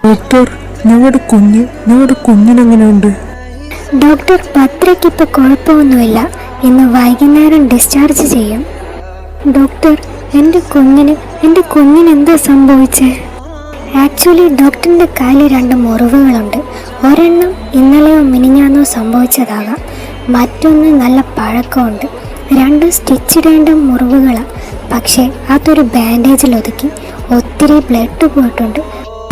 Doctor, ഞങ്ങളുടെ കുഞ്ഞിനെങ്ങനെയുണ്ട്? Doctor, ഭദ്രയ്ക്ക് ഇപ്പോൾ കുഴപ്പമൊന്നുമില്ല. ഇന്ന് വൈകുന്നേരം ഡിസ്ചാർജ് ചെയ്യും. ഡോക്ടർ, എൻ്റെ കുഞ്ഞിന് എന്താ സംഭവിച്ചേ? ആക്ച്വലി ഡോക്ടറിൻ്റെ കാലിൽ 2 മുറിവുകളുണ്ട്. ഒരെണ്ണം ഇന്നലെയോ മിനിഞ്ഞാന്നോ സംഭവിച്ചതാകാം, മറ്റൊന്ന് നല്ല പഴക്കമുണ്ട്. 2 സ്റ്റിച്ച് ഇടേണ്ട മുറിവുകളാണ്. പക്ഷേ അതൊരു ബാൻഡേജിൽ ഒതുക്കി. ഒത്തിരി ബ്ലഡ് പോയിട്ടുണ്ട്.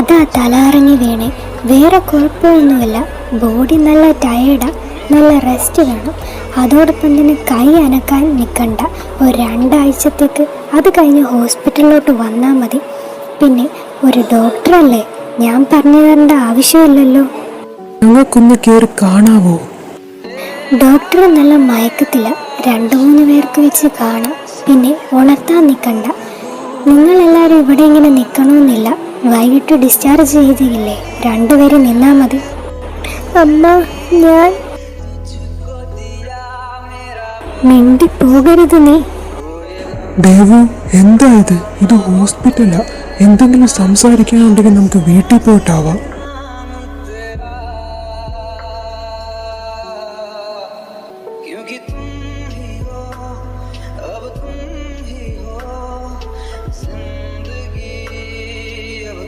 അതാ തലകറങ്ങി വീണേ. വേറെ കുഴപ്പമൊന്നുമില്ല. ബോഡി നല്ല ടയേർഡാണ്. നല്ല റെസ്റ്റ് വേണം. അതോടൊപ്പം തന്നെ കൈ അനക്കാൻ നിൽക്കണ്ട. ഒരു 2 ആഴ്ചത്തേക്ക് അത് കഴിഞ്ഞ് ഹോസ്പിറ്റലിലോട്ട് വന്നാൽ മതി. പിന്നെ ഒരു ഡോക്ടറല്ലേ, ഞാൻ പറഞ്ഞു തരേണ്ട ആവശ്യമില്ലല്ലോ. ഞങ്ങൾക്കൊന്ന് കയറി കാണാവോ? ഡോക്ടർ നല്ല മയക്കത്തില്ല. 2-3 പേർക്ക് വെച്ച് കാണാം. പിന്നെ ഉണർത്താൻ നിൽക്കണ്ട. നിങ്ങളെല്ലാവരും ഇവിടെ ഇങ്ങനെ നിൽക്കണമെന്നില്ല. വൈകിട്ട് ഡിസ്ചാർജ് ചെയ്തില്ലേ, 2 പേര് നിന്നാൽ മതി. അമ്മ, ഞാൻ മിണ്ടി പോകരുത് നീ. ദേവു, എന്താ ഇത് ഹോസ്പിറ്റലാ. എന്തെങ്കിലും സംസാരിക്കാനുണ്ടെങ്കിൽ നമുക്ക് വീട്ടിൽ പോയിട്ടാവാം.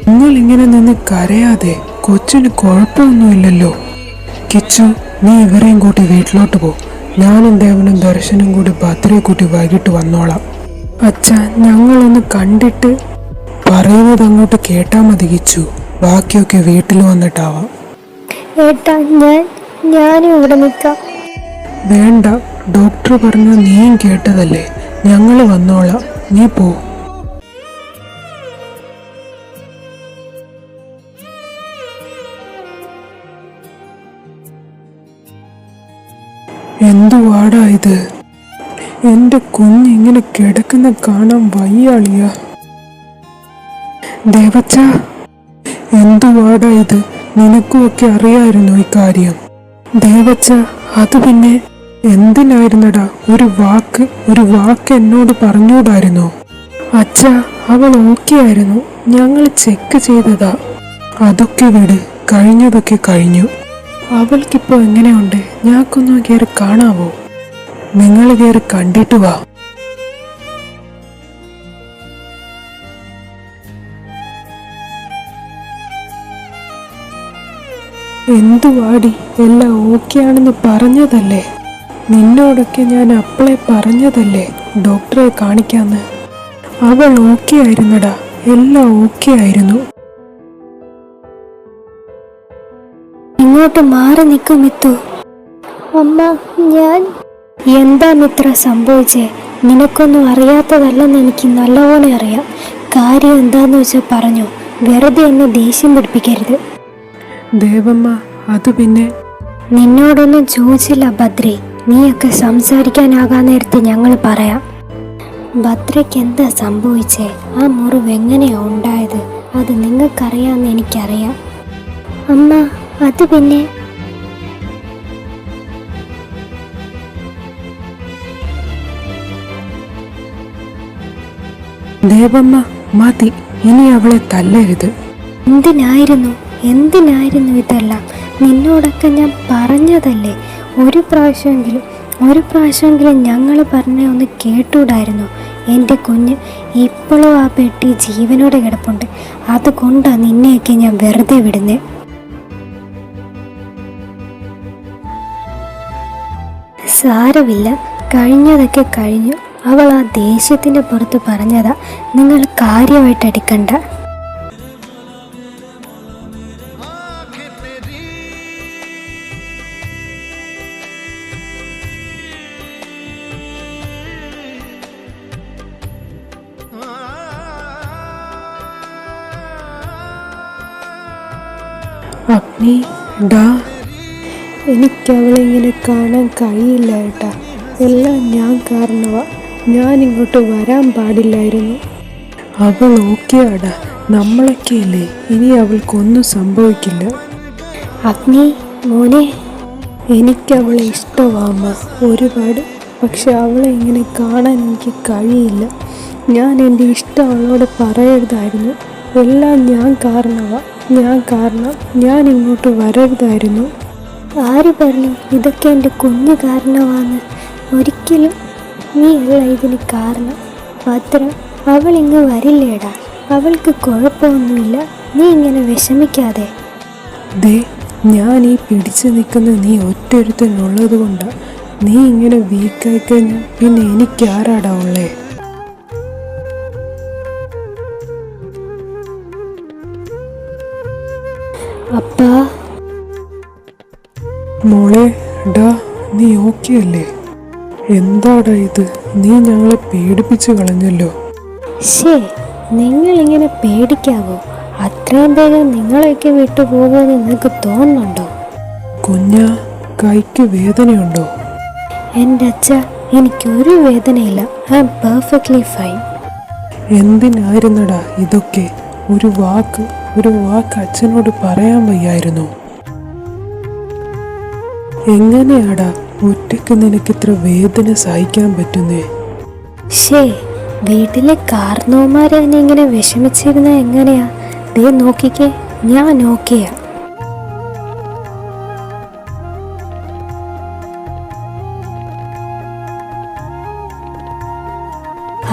നിങ്ങൾ ഇങ്ങനെ നിന്ന് കരയാതെ, കൊച്ചിന് കുഴപ്പമൊന്നുമില്ലല്ലോ. കിച്ചു, നീ ഇവരെയും കൂട്ടി വീട്ടിലോട്ട് പോ. ഞാനും ദേവനും ദർശനും കൂടി ഭദ്രയെ കൂട്ടി വൈകിട്ട് വന്നോളാം. അച്ഛാ, ഞങ്ങളൊന്ന് കണ്ടിട്ട് പറയുന്നത് അങ്ങോട്ട് കേട്ടാ മതി കിച്ചു. ബാക്കിയൊക്കെ വീട്ടിൽ വന്നിട്ടാവാം. ഏട്ടാ, ഞാനും ഇവിടെ നിൽക്കാം. വേണ്ട, ഡോക്ടർ പറഞ്ഞ നീയും കേട്ടതല്ലേ. ഞങ്ങൾ വന്നോളാം, നീ പോ. എന്തുവാടാ ഇത്? എൻ്റെ കുഞ്ഞിങ്ങനെ കിടക്കുന്ന കാണാൻ വയ്യാളിയ. ദേവച്ച, എന്തുവാടാ ഇത്? നിനക്കുമൊക്കെ അറിയായിരുന്നു ഈ കാര്യം? ദേവച്ച, അത് പിന്നെ എന്തിനായിരുന്നടാ ഒരു വാക്ക് എന്നോട് പറഞ്ഞൂടായിരുന്നോ? അച്ഛാ, അവൾ ഓക്കെ ആയിരുന്നു. ഞങ്ങൾ ചെക്ക് ചെയ്തതാ. അതൊക്കെ വിട്, കഴിഞ്ഞതൊക്കെ കഴിഞ്ഞു. അവൾക്കിപ്പോ എങ്ങനെയുണ്ട്? ഞങ്ങൾക്കൊന്ന് കയറി കാണാവോ? നിങ്ങൾ കയറി കണ്ടിട്ട് വാ. എന്തുവാടി, എല്ലാം ഓക്കെ ആണെന്ന് പറഞ്ഞതല്ലേ? നിന്നോടൊക്കെ ഞാൻ അപ്പളെ പറഞ്ഞതല്ലേ ഡോക്ടറെ കാണിക്കാന്ന്. അവൾ ഓക്കെ ആയിരുന്നടാ, എല്ലാം ഓക്കെ ആയിരുന്നു. ഇങ്ങോട്ട് മാറി നിൽക്കും മിത്തു. അമ്മ, ഞാൻ എന്താ മിത്ര സംഭവിച്ചേ? നിനക്കൊന്നും അറിയാത്തതല്ലെന്ന് എനിക്ക് നല്ലപോലെ അറിയാം. കാര്യം എന്താന്ന് വെച്ചാൽ പറഞ്ഞു. വെറുതെ എന്നെ ദേഷ്യം പിടിപ്പിക്കരുത്. ദേവമ്മ, അത് പിന്നെ നിന്നോടൊന്നും ചോദിച്ചില്ല ഭദ്രേ. നീയൊക്കെ സംസാരിക്കാനാകാൻ നേരത്ത് ഞങ്ങൾ പറയാം. ഭദ്രയ്ക്ക് എന്താ സംഭവിച്ചേ? ആ മുറിവ് എങ്ങനെയാ ഉണ്ടായത്? അത് നിങ്ങൾക്കറിയാമെന്ന് എനിക്കറിയാം. അമ്മ, അത് പിന്നെ ദേവമ്മ, മതി, ഇനി അവളെ തല്ലരുത്. എന്തിനായിരുന്നു ഇതെല്ലാം? നിന്നോടൊക്കെ ഞാൻ പറഞ്ഞതല്ലേ. ഒരു പ്രാവശ്യമെങ്കിലും ഞങ്ങൾ പറഞ്ഞ ഒന്ന് കേട്ടൂടായിരുന്നു? എൻ്റെ കുഞ്ഞ് ഇപ്പോഴും ആ പെട്ടി ജീവനോടെ കിടപ്പുണ്ട്. അതുകൊണ്ടാണ് നിന്നെയൊക്കെ ഞാൻ വെറുതെ വിടുന്നേ. സാരമില്ല, കഴിഞ്ഞതൊക്കെ കഴിഞ്ഞു. അവൾ ആ ദേഷ്യത്തിൻ്റെ പുറത്ത് പറഞ്ഞതാ. നിങ്ങൾ കാര്യമായിട്ട് എടുക്കണ്ട. അഗ്നി, ഡാ, എനിക്കവളെ ഇങ്ങനെ കാണാൻ കഴിയില്ല ഏട്ടാ. എല്ലാം ഞാൻ കാരണമാ. ഞാൻ ഇങ്ങോട്ട് വരാൻ പാടില്ലായിരുന്നു. അവൾ ഓക്കെയാടാ, നമ്മളൊക്കെ ഇല്ലേ. ഇനി അവൾക്കൊന്നും സംഭവിക്കില്ല. അഗ്നി മോനെ, എനിക്കവളെ ഇഷ്ടമാമ്മ ഒരുപാട്. പക്ഷെ അവളെ ഇങ്ങനെ കാണാൻ എനിക്ക് കഴിയില്ല. ഞാൻ എൻ്റെ ഇഷ്ടം അവളോട് പറയരുതായിരുന്നു. എല്ലാം ഞാൻ കാരണം ഞാൻ ഇങ്ങോട്ട് വരരുതായിരുന്നു. ആര് പറഞ്ഞു ഇതൊക്കെ എൻ്റെ കുഞ്ഞ് കാരണമാണെന്ന്? ഒരിക്കലും നീ അല്ല ഇതിന് കാരണം. ഭദ്ര അവൾ ഇങ്ങ് വരില്ലേടാ, അവൾക്ക് കുഴപ്പമൊന്നുമില്ല. നീ ഇങ്ങനെ വിഷമിക്കാതെ. ദേ, ഞാൻ ഈ പിടിച്ചു നിൽക്കുന്ന നീ ഒറ്റൊരുത്തനുള്ളത് കൊണ്ടാണ്. നീ ഇങ്ങനെ വീക്കായി കഴിഞ്ഞാൽ പിന്നെ എനിക്കാരാടാ ഉള്ളേ? അപ്പാ. മോളെ, ഡാ, നീ ഓക്കെ അല്ലേ? എന്താടാ ഇത്? നീ ഞങ്ങളെ പേടിപ്പിച്ചു കളഞ്ഞല്ലോ. നിങ്ങളിങ്ങനെ പേടിക്കാവോ? അത്രയും വേഗം നിങ്ങളെയൊക്കെ വിട്ടു പോകുമെന്ന് നിങ്ങൾക്ക് തോന്നുന്നുണ്ടോ? കുഞ്ഞാ, കൈക്ക് വേദനയുണ്ടോ? എൻ്റെ അച്ഛ, എനിക്കൊരു വേദനയില്ല. I am perfectly fine. എന്തിനായിരുന്നടാ ഇതൊക്കെ? ഒരു വാക്ക് അച്ഛനോട് പറയാൻ വയ്യായിരുന്നു? എങ്ങനെയാടാ ഒറ്റയ്ക്ക് നിനക്കിത്ര വേദന സഹിക്കാൻ പറ്റുന്നേ? വീട്ടിലെ കാരണവന്മാരെ തന്നെ ഇങ്ങനെ വിഷമിച്ചിരുന്ന എങ്ങനെയാ? ദേ നോക്കിക്കേ, ഞാൻ ഓക്കെയാ.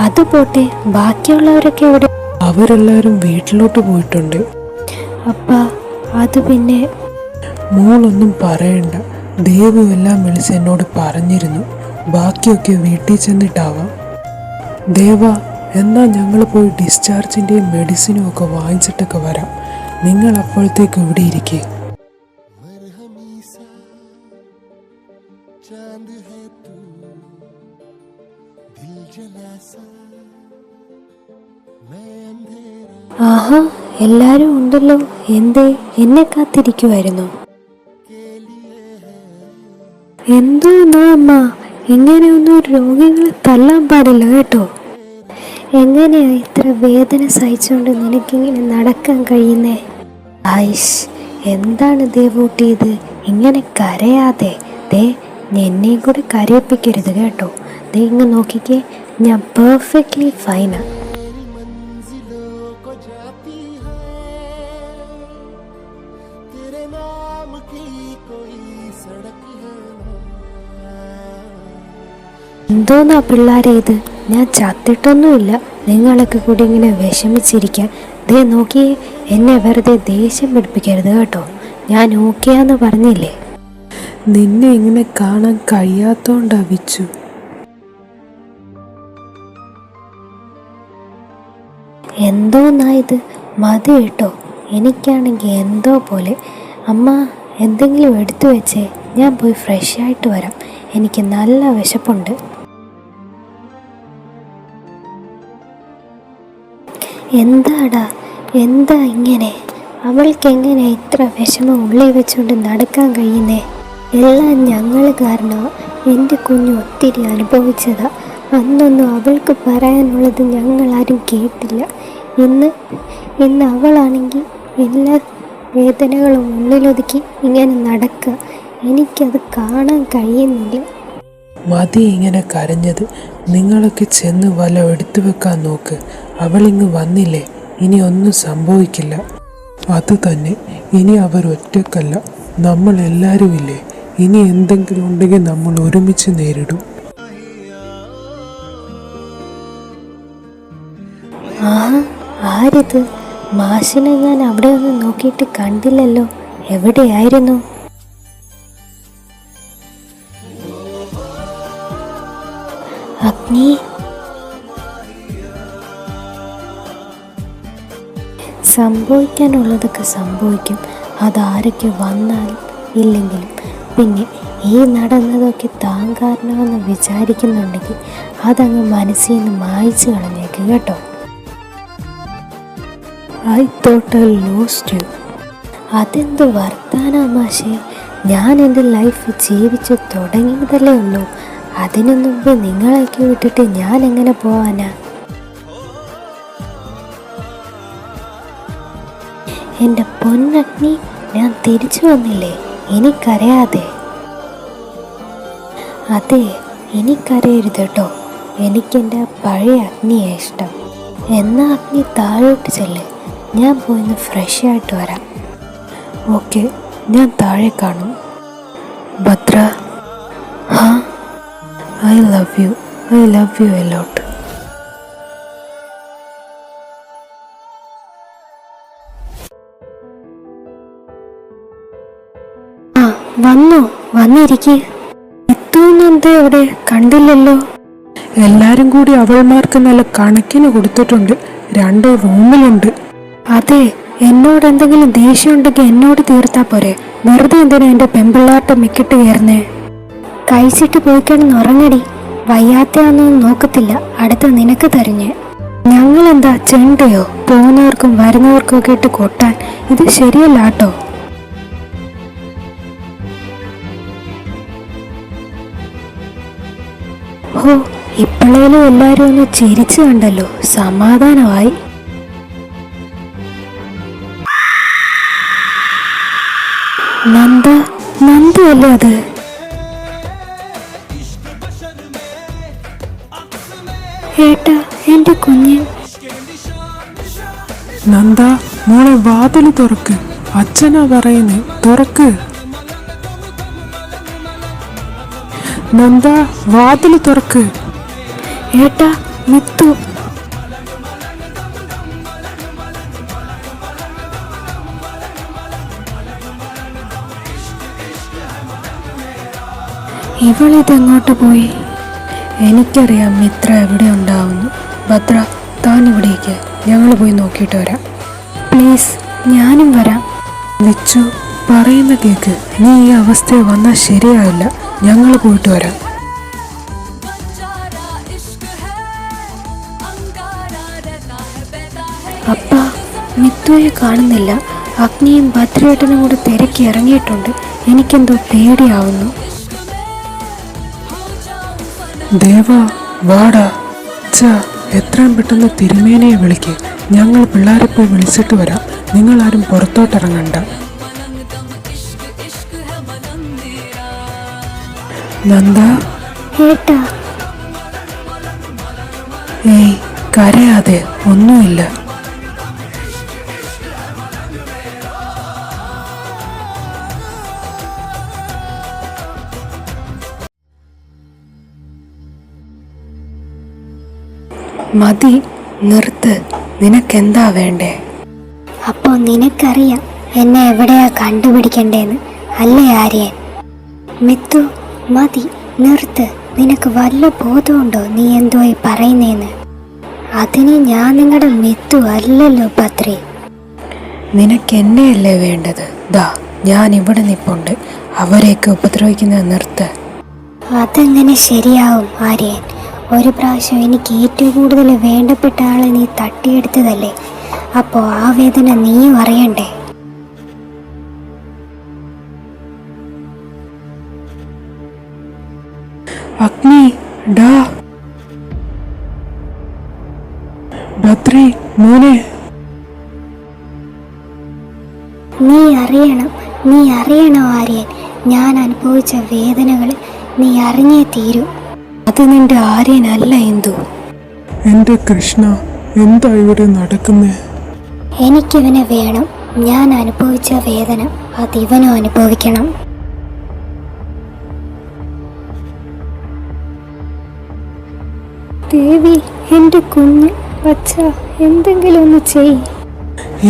അതുപോട്ടെ, ബാക്കിയുള്ളവരൊക്കെ എവിടെ? അവരെല്ലാരും വീട്ടിലോട്ട് പോയിട്ടുണ്ട്. അപ്പാ, അത് പിന്നെ മോളൊന്നും പറയണ്ട. ദേവു എല്ലാം വിളിച്ച് എന്നോട് പറഞ്ഞിരുന്നു. ബാക്കിയൊക്കെ വീട്ടിൽ ചെന്നിട്ടാവാം. ദേവാ, എന്നാൽ ഞങ്ങൾ പോയി ഡിസ്ചാർജിൻ്റെയും മെഡിസിനും ഒക്കെ വാങ്ങിച്ചിട്ടൊക്കെ വരാം. നിങ്ങൾ അപ്പോഴത്തേക്ക് ഇവിടെ ഇരിക്കേ. ആഹാ, എല്ലാരും ഉണ്ടല്ലോ. എന്തേ എന്നെ കാത്തിരിക്കുമായിരുന്നു? എന്തോന്നാ അമ്മ, ഇങ്ങനെയൊന്നും രോഗികളെ തല്ലാൻ പാടില്ല കേട്ടോ. എങ്ങനെയാ ഇത്ര വേദന സഹിച്ചുകൊണ്ട് നിനക്കിങ്ങനെ നടക്കാൻ കഴിയുന്നേ? ആയിഷ്, എന്താണ് ദേവൂട്ടി ഇത്? ഇങ്ങനെ കരയാതെ. ദേ, എന്നെയും കൂടെ കരയിപ്പിക്കരുത് കേട്ടോ. ദേ ഇങ്ങ് നോക്കിക്കേ, ഞാൻ പെർഫെക്റ്റ്ലി ഫൈനാ. എന്തോന്നാ പിള്ളേരെ ഇത്? ഞാൻ ചത്തിട്ടൊന്നുമില്ല. നിങ്ങളൊക്കെ കൂടി ഇങ്ങനെ വിഷമിച്ചിരിക്കാൻ. ദേ നോക്കിയേ, എന്നെ വെറുതെ ദേഷ്യം പിടിപ്പിക്കരുത് കേട്ടോ. ഞാൻ ഓക്കെയാന്ന് പറഞ്ഞില്ലേ? നിന്നെ ഇങ്ങനെ കാണാൻ കഴിയാത്തോണ്ടാ വിച്ചു. എന്തോന്നാ ഇത്? മതി കേട്ടോ. എനിക്കാണെങ്കിൽ എന്തോ പോലെ. അമ്മ, എന്തെങ്കിലും എടുത്തു വെച്ചേ, ഞാൻ പോയി ഫ്രഷ് ആയിട്ട് വരാം. എനിക്ക് നല്ല വിശപ്പുണ്ട്. എന്താടാ, എന്താ ഇങ്ങനെ? അവൾക്കെങ്ങനെ ഇത്ര വിഷമം ഉള്ളിൽ വെച്ചുകൊണ്ട് നടക്കാൻ കഴിയുന്നേ? എല്ലാം ഞങ്ങൾ കാരണമാണ്. എൻ്റെ കുഞ്ഞ് ഒത്തിരി അനുഭവിച്ചതാ. അന്നൊന്നും അവൾക്ക് പറയാനുള്ളത് ഞങ്ങളാരും കേട്ടില്ല. ഇന്ന് അവളാണെങ്കിൽ എല്ലാ വേദനകളും ഉള്ളിലൊതുക്കി ഇങ്ങനെ നടക്കുക. എനിക്കത് കാണാൻ കഴിയുന്നില്ല. മതി ഇങ്ങനെ കരഞ്ഞത്. നിങ്ങളൊക്കെ ചെന്ന് വല്ലതും എടുത്തു വെക്കാൻ നോക്ക്. അവളിങ്ങ് വന്നില്ലേ, ഇനി ഒന്നും സംഭവിക്കില്ല. അത് തന്നെ, ഇനി അവർ ഒറ്റക്കല്ല, നമ്മൾ എല്ലാവരും ഇല്ലേ. ഇനി എന്തെങ്കിലും ഉണ്ടെങ്കിൽ നമ്മൾ ഒരുമിച്ച് നേരിടും. ആരിത്? മാഷിനെ ഞാൻ അവിടെ ഒന്നും നോക്കിയിട്ട് കണ്ടില്ലല്ലോ. എവിടെയായിരുന്നു? അഗ്നി, സംഭവിക്കാനുള്ളതൊക്കെ സംഭവിക്കും. അതാരൊക്കെ വന്നാലും ഇല്ലെങ്കിലും. പിന്നെ ഈ നടന്നതൊക്കെ താൻ കാരണമെന്ന് വിചാരിക്കുന്നുണ്ടെങ്കിൽ അതങ്ങ് മനസ്സിൽ നിന്ന് മായ്ച്ചു കളഞ്ഞേക്ക് കേട്ടോ. I thought I lost you. അതെന്ത് വർത്താനാ മാഷേ? ഞാൻ എൻ്റെ ലൈഫ് ജീവിച്ച് തുടങ്ങിയതല്ലേ ഉള്ളൂ. അതിനു മുമ്പ് നിങ്ങളൊക്കെ വിട്ടിട്ട് ഞാൻ എങ്ങനെ പോവാനാ? എൻ്റെ പൊന്നഗ്നി, ഞാൻ തിരിച്ചു വന്നില്ലേ? എനിക്കറിയാതെ. അതെ, എനിക്കറിയരുത് കേട്ടോ. എനിക്കെൻ്റെ പഴയ അഗ്നിയെ ഇഷ്ടം. എന്നാ അഗ്നി താഴോട്ട് ചെല്ല്. ഞാൻ പോയിന്ന് ഫ്രഷ് ആയിട്ട് വരാം. ഓക്കെ, ഞാൻ താഴെ കാണും. ഭദ്ര, ഹാ, I love you a lot. ആ വന്നിരിക്കേ. എത്തുന്നെന്താ ഇവിടെ കണ്ടില്ലല്ലോ? എല്ലാരും കൂടി അവൾമാർക്ക് നല്ല കണക്കിന് കൊടുത്തിട്ടുണ്ട്. 2 റൂമിലുണ്ട്. അതെ, എന്നോട് എന്തെങ്കിലും ദേഷ്യം ഉണ്ടെങ്കിൽ എന്നോട് തീർത്താ പോരെ. വെറുതെ എന്തിനാ എന്റെ പെമ്പിള്ളാട്ടം മിക്കിട്ട് കയറുന്നേ? കഴിച്ചിട്ട് പോയി കിടന്ന് ഉറങ്ങടി. വയ്യാത്തയാന്നൊന്നും നോക്കത്തില്ല, അടുത്ത നിനക്ക് തരിഞ്ഞ്. ഞങ്ങളെന്താ ചെണ്ടയോ പോകുന്നവർക്കും വരുന്നവർക്കും ഒക്കെ ഇട്ട് കൊട്ടാൻ? ഇത് ശരിയല്ല കേട്ടോ. ഓ, ഇപ്പോഴേലും എല്ലാരും ഒന്ന് ചിരിച്ചു കണ്ടല്ലോ, സമാധാനമായി. നന്ദയല്ലേ അത്? ഏട്ടാ, എന്റെ കുഞ്ഞ്. നന്ദ മോളെ വാതിൽ തുറക്ക്. അച്ഛനാ പറയുന്നേ, തുറക്ക്. നന്ദ വാതിൽ തുറക്ക്. ഏട്ടാ, മിത്തു. ഇവളിതെങ്ങോട്ട് പോയി? എനിക്കറിയാം മിത്ര എവിടെ ഉണ്ടാവുന്നു. ഭദ്ര, താൻ ഇവിടേക്ക്, ഞങ്ങൾ പോയി നോക്കിയിട്ട് വരാം. പ്ലീസ്, ഞാനും വരാം. വിച്ചു, പറയുന്ന കേക്ക്. നീ ഈ അവസ്ഥയിൽ വന്നാൽ ശരിയാവില്ല. ഞങ്ങൾ പോയിട്ട് വരാം. അപ്പ, മിത്തുയെ കാണുന്നില്ല. അഗ്നിയും ഭദ്രേട്ടനും കൂടെ തിരക്കി ഇറങ്ങിയിട്ടുണ്ട്. എനിക്കെന്തോ പേടിയാവുന്നു. ദേവാ, വാടാ. എത്രയും പെട്ടെന്ന് തിരുമേനയെ വിളിക്ക്. ഞങ്ങൾ പിള്ളേരെ പോയി വിളിച്ചിട്ട് വരാം. നിങ്ങളാരും പുറത്തോട്ടിറങ്ങണ്ട. നന്ദ. ഏട്ടാ. ഏയ്, കരയാതെ, ഒന്നുമില്ല. മതി, നിർത്ത്. നിനക്കെന്താ വേണ്ടേ? അപ്പോ നിനക്കറിയാം എന്നെ എവിടെയാ കണ്ടുപിടിക്കണ്ടേന്ന് അല്ലേ ആര്യൻ? മിത്തു, മതി, നിർത്ത്. നിനക്ക് വല്ല ബോധമുണ്ടോ നീ എന്തോ ഈ പറയുന്നേന്ന്? അതിന് ഞാൻ നിങ്ങളുടെ മിത്തു അല്ലല്ലോ പത്രി. നിനക്ക് എന്നെയല്ലേ വേണ്ടത്? ദാ, ഞാൻ ഇവിടെ നിപ്പുണ്ട്. അവരെയൊക്കെ ഉപദ്രവിക്കുന്നത് നിർത്ത്. അതെങ്ങനെ ശരിയാവും ആര്യൻ? ഒരു പ്രാവശ്യം എനിക്ക് ഏറ്റവും കൂടുതൽ വേണ്ടപ്പെട്ട ആളെ നീ തട്ടിയെടുത്തതല്ലേ? അപ്പോൾ ആ വേദന നീയും അറിയണ്ടേ? അഗ്നി, ഡാ. ഭദ്രേ, മോനെ. നീ അറിയണം ആര്യൻ. ഞാൻ അനുഭവിച്ച വേദനകൾ നീ അറിഞ്ഞേ തീരൂ. അത് നിന്റെ ആര്യനല്ല എന്തു. എന്റെ കൃഷ്ണ, എന്താ ഇവിടെ നടക്കുന്നേ? എനിക്കിവനെ വേണം. ഞാൻ അനുഭവിച്ച വേദന അതിവനും അനുഭവിക്കണം. ദേവി, എന്റെ കുഞ്ഞ്. അച്ഛ, എന്തെങ്കിലും ഒന്ന് ചെയ്.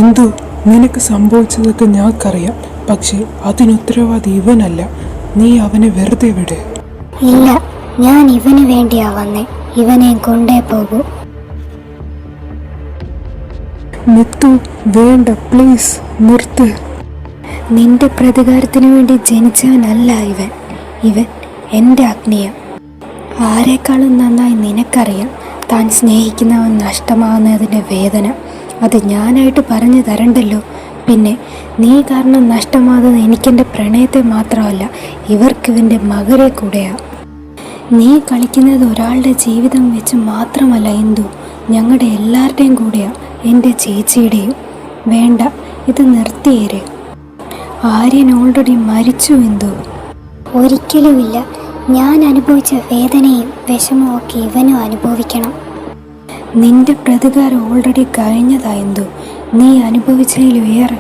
എന്തു? നിനക്ക് സംഭവിച്ചതൊക്കെ ഞങ്ങൾക്കറിയാം. പക്ഷെ അതിനുത്തരവാദി ഇവനല്ല. നീ അവനെ വെറുതെ വിട്. ഇല്ല, ഞാൻ ഇവന് വേണ്ടിയാ വന്നേ. ഇവനെ കൊണ്ടേ പോകൂ. മിത്തു, വേണ്ട, പ്ലീസ് നിർത്ത്. നിന്റെ പ്രതികാരത്തിന് വേണ്ടി ജനിച്ചവനല്ല ഇവൻ. ഇവൻ എൻ്റെ അഗ്നിയ. ആരെക്കാളും നന്നായി നിനക്കറിയാം താൻ സ്നേഹിക്കുന്നവൻ നഷ്ടമാകുന്നതിൻ്റെ വേദന. അത് ഞാനായിട്ട് പറഞ്ഞു തരണ്ടല്ലോ. പിന്നെ നീ കാരണം നഷ്ടമാകുന്നത് എനിക്കെൻ്റെ പ്രണയത്തെ മാത്രമല്ല, ഇവർക്കിവൻ്റെ മകരെ കൂടെയാ. നീ കളിക്കുന്നത് ഒരാളുടെ ജീവിതം വെച്ച് മാത്രമല്ല ഇന്ദു, ഞങ്ങളുടെ എല്ലാവരുടെയും കൂടെയാ, എൻ്റെ ചേച്ചിയുടെയും. വേണ്ട, ഇത് നിർത്തിയേര്. ആര്യൻ ഓൾറെഡി മരിച്ചു ഇന്ദു. ഒരിക്കലുമില്ല. ഞാൻ അനുഭവിച്ച വേദനയും വിഷമവും ഒക്കെ ഇവനും അനുഭവിക്കണം. നിന്റെ പ്രതികാരം ഓൾറെഡി കഴിഞ്ഞതാ ഇന്ദു. നീ അനുഭവിച്ചതിലേറെ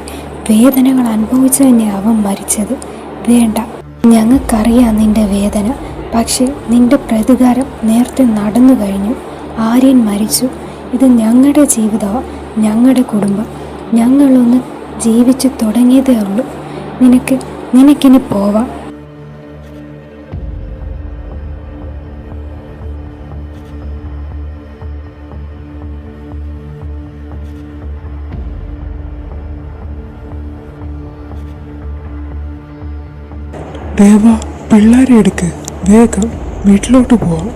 വേദനകൾ അനുഭവിച്ചു തന്നെ അവൻ മരിച്ചത്. വേണ്ട, ഞങ്ങൾക്കറിയാം നിന്റെ വേദന. പക്ഷെ നിന്റെ പ്രതികാരം നേരത്തെ നടന്നു കഴിഞ്ഞു. ആര്യൻ മരിച്ചു. ഇത് ഞങ്ങളുടെ ജീവിതമാണ്, ഞങ്ങളുടെ കുടുംബം. ഞങ്ങളൊന്ന് ജീവിച്ചു തുടങ്ങിയതേ ഉള്ളൂ. നിനക്കിനി പോവാം. ദേവ, പിള്ളേരെ എടുക്ക്, വേഗം വീട്ടിലോട്ട് പോവാം.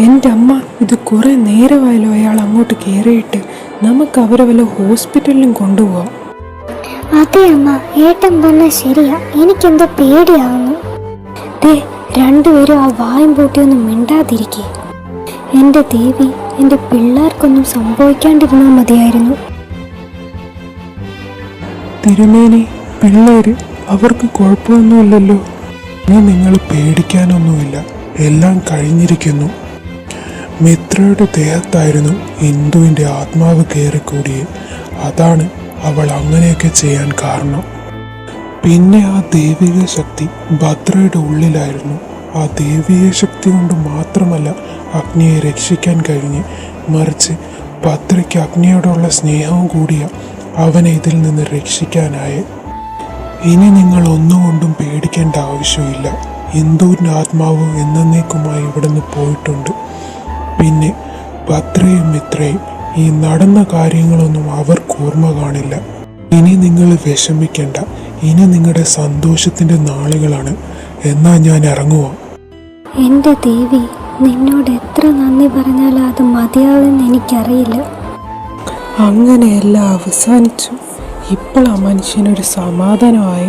എൻ്റെ അമ്മ, ഇത് കുറെ നേരമായല്ലോ അയാൾ അങ്ങോട്ട് കയറിയിട്ട്. നമുക്ക് അവരെ വല്ല ഹോസ്പിറ്റലിലും കൊണ്ടുപോവാം. അതെ അമ്മ, ഏട്ടൻ പറഞ്ഞാൽ ശരിയാ. എനിക്കെന്തോ പേടിയാവുന്നു. രണ്ടുപേരും ആ വായും പൂട്ടിയൊന്നും മിണ്ടാതിരിക്കേ. എൻ്റെ ദേവി, എൻ്റെ പിള്ളേർക്കൊന്നും സംഭവിക്കാണ്ടിരുന്നാൽ മതിയായിരുന്നു. തിരുമേനി, പിള്ളേര് അവർക്ക് കുഴപ്പമൊന്നുമില്ലല്ലോ. നിങ്ങൾ പേടിക്കാനൊന്നുമില്ല, എല്ലാം കഴിഞ്ഞിരിക്കുന്നു. മിത്രയുടെ ദേഹത്തായിരുന്നു ഇന്ദുവിൻ്റെ ആത്മാവ് കയറിക്കൂടിയത്. അതാണ് അവൾ അങ്ങനെയൊക്കെ ചെയ്യാൻ കാരണം. പിന്നെ ആ ദൈവിക ശക്തി ഭദ്രയുടെ ഉള്ളിലായിരുന്നു. ആ ദൈവിക ശക്തി കൊണ്ട് മാത്രമല്ല അഗ്നിയെ രക്ഷിക്കാൻ കഴിഞ്ഞ്, മറിച്ച് ഭദ്രയ്ക്ക് അഗ്നിയോടുള്ള സ്നേഹവും കൂടിയ അവനെ ഇതിൽ നിന്ന് രക്ഷിക്കാനായി. ഇനി നിങ്ങൾ ഒന്നുകൊണ്ടും പേടിക്കേണ്ട ആവശ്യമില്ല. ഇന്ദുവിൻ്റെ ആത്മാവ് എന്നേക്കുമായി ഇവിടെ നിന്ന് പോയിട്ടുണ്ട്. പിന്നെ ഭദ്രയും മിത്രയും ഈ നടന്ന കാര്യങ്ങളൊന്നും അവർക്ക് ഓർമ്മ കാണില്ല. ഇനി നിങ്ങൾ വിഷമിക്കേണ്ട. ഇനി നിങ്ങളുടെ സന്തോഷത്തിൻ്റെ നാളുകളാണ്. എന്നാ ഞാൻ ഇറങ്ങുക. എൻ്റെ ദേവി, നിന്നോട് എത്ര നന്ദി പറഞ്ഞാലും അത് മതിയാവുമെന്ന് എനിക്കറിയില്ല. അങ്ങനെയെല്ലാം അവസാനിച്ചു. ഇപ്പോൾ ആ മനുഷ്യനൊരു സമാധാനമായ.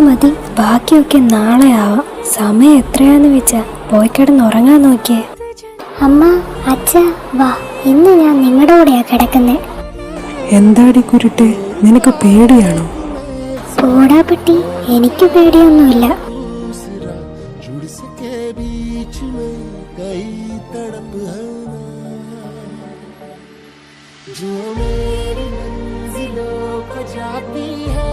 മതി, ബാക്കിയൊക്കെ നാളെ ആവാം. സമയം എത്രയാന്ന് വെച്ചാ പോയി കിടന്നുറങ്ങാൻ നോക്കിയേ. അമ്മ, അച്ഛ, വാ, ഇന്ന് ഞാൻ നിങ്ങളുടെ കൂടെയാ കിടക്കുന്നേ. എന്താടി കുരുട്ടെ, നിനക്ക് പേടിയാണോ? പോടാ പട്ടി, എനിക്ക് പേടിയൊന്നുമില്ല. जो मेरी मंजिलों को जाती है